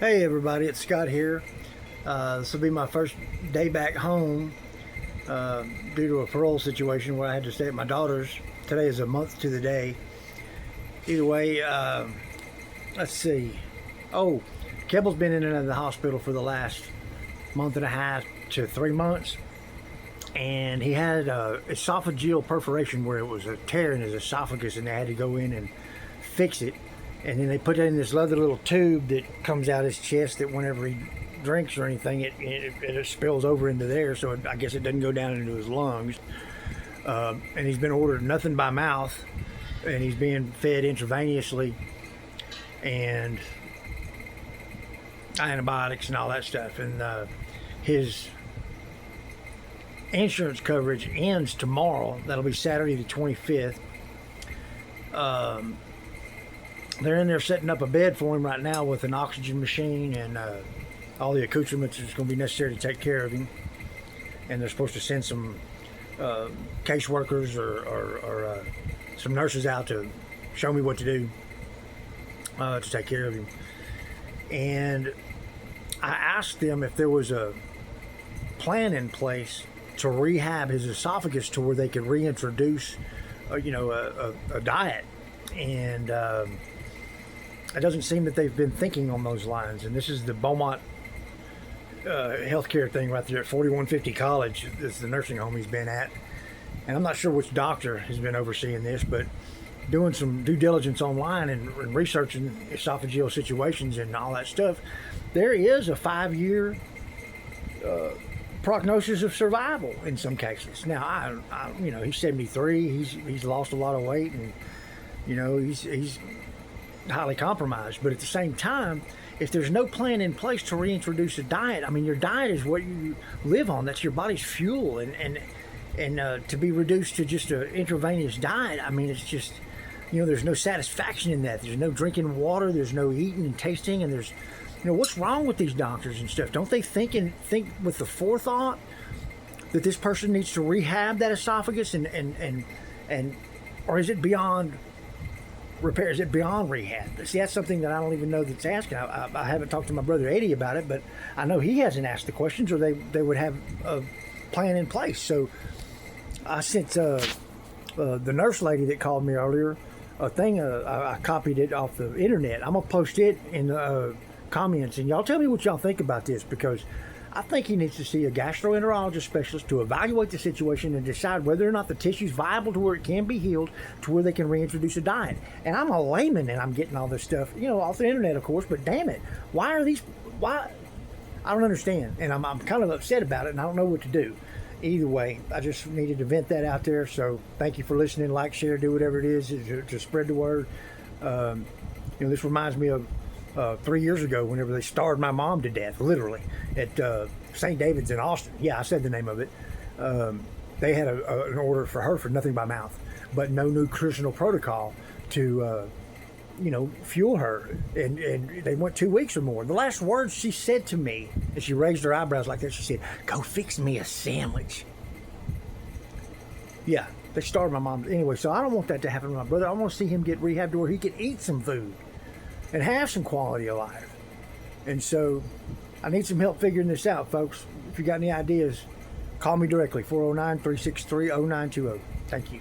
Hey everybody, it's Scott here. This will be my first day back home due to a parole situation where I had to stay at my daughter's. Today is a month to the day. Either way, let's see. Oh, Kebble's been in and out of the hospital for the last month and a half to 3 months. And he had esophageal perforation where it was a tear in his esophagus and they had to go in and fix it. And then they put it in this leather little tube that comes out his chest that whenever he drinks or anything, it spills over into there. So I guess it doesn't go down into his lungs. And he's been ordered nothing by mouth. And he's being fed intravenously. And antibiotics and all that stuff. And his insurance coverage ends tomorrow. That'll be Saturday the 25th. They're in there setting up a bed for him right now with an oxygen machine and all the accoutrements that's going to be necessary to take care of him. And they're supposed to send some caseworkers or some nurses out to show me what to do to take care of him. And I asked them if there was a plan in place to rehab his esophagus to where they could reintroduce, a diet. And it doesn't seem that they've been thinking on those lines. And this is the Beaumont healthcare thing right there at 4150 College. This is the nursing home he's been at. And I'm not sure which doctor has been overseeing this, but doing some due diligence online and researching esophageal situations and all that stuff, there is a 5-year prognosis of survival in some cases. Now, he's 73. He's lost a lot of weight, and he's highly compromised. But at the same time, if there's no plan in place to reintroduce a diet, I mean, your diet is what you live on. That's your body's fuel, and to be reduced to just an intravenous diet, I mean, it's just, there's no satisfaction in that. There's no drinking water. There's no eating and tasting, and there's, what's wrong with these doctors and stuff? Don't they think with the forethought that this person needs to rehab that esophagus and or is it beyond repair? Is it beyond rehab? See, that's something that I don't even know that's asking. I haven't talked to my brother Eddie about it, but I know he hasn't asked the questions, or they would have a plan in place. So I sent the nurse lady that called me earlier a thing. I copied it off the internet. I'm gonna post it in the comments, and y'all tell me what y'all think about this, because I think he needs to see a gastroenterologist specialist to evaluate the situation and decide whether or not the tissue's viable to where it can be healed, to where they can reintroduce a diet. And I'm a layman and I'm getting all this stuff, off the internet, of course, but damn it, why? I don't understand, and I'm kind of upset about it, and I don't know what to do. Either way, I just needed to vent that out there. So thank you for listening. Like, share, do whatever it is to spread the word. This reminds me of 3 years ago, whenever they starved my mom to death, literally, at St. David's in Austin. Yeah, I said the name of it. They had an order for her for nothing by mouth, but no nutritional protocol to, fuel her. And they went 2 weeks or more. The last words she said to me, and she raised her eyebrows like that, she said, "Go fix me a sandwich." Yeah, they starved my mom. Anyway, so I don't want that to happen to my brother. I want to see him get rehabbed to where he can eat some food and have some quality of life. And so I need some help figuring this out, folks. If you got any ideas, call me directly, 409-363-0920. Thank you.